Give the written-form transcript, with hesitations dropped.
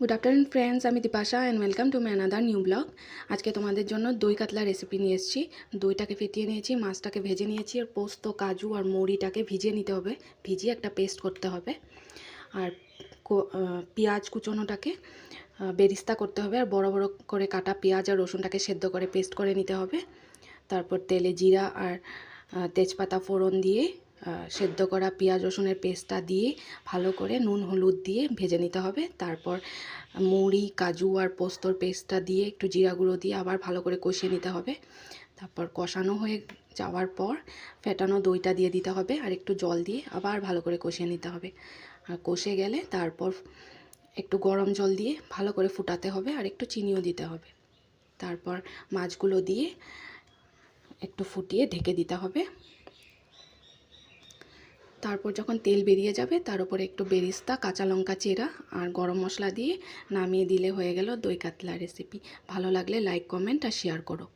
Good afternoon friends, আমি Dipasha and welcome to my another new blog. আজকে তোমাদের জন্য দই কাতলা রেসিপি নিয়ে এসেছি। দইটাকে ফেটিয়ে নিয়েছি, মাছটাকে ভেজে নিয়েছি, আর পোস্ত, কাজু আর মৌরিটাকে ভিজিয়ে নিতে হবে। ভিজিয়ে একটা পেস্ট করতে হবে। আর পেঁয়াজ কুচোনোটাকে বেরিস্তা করতে হবে। আর বড় বড় করে কাটা পেঁয়াজ আর রসুনটাকে সেদ্ধ করে পেস্ট করে নিতে হবে। তারপর তেলে জিরা আর তেজপাতা ফোড়ন দিয়ে সেদ্ধ করা পেঁয়াজ রসুনের পেস্টটা দিয়ে ভালো করে নুন হলুদ দিয়ে ভেজে নিতে হবে। তারপর মুড়ি, কাজু আর পোস্তর পেস্টটা দিয়ে একটু জিরা গুঁড়ো দিয়ে আবার ভালো করে কষিয়ে নিতে হবে। তারপর কষানো হয়ে যাওয়ার পর ফেটানো দইটা দিয়ে দিতে হবে আর একটু জল দিয়ে আবার ভালো করে কষিয়ে নিতে হবে। আর কষে গেলে তারপর একটু গরম জল দিয়ে ভালো করে ফুটাতে হবে আর একটু চিনিও দিতে হবে। তারপর মাছগুলো দিয়ে একটু ফুটিয়ে ঢেকে দিতে হবে। তারপর যখন তেল বেরিয়ে যাবে তার উপরে একটু বেরিস্তা, কাঁচা লঙ্কা চেরা আর গরম মশলা দিয়ে নামিয়ে দিলে হয়ে গেল দই কাতলা রেসিপি। ভালো লাগলে লাইক, কমেন্ট আর শেয়ার করো।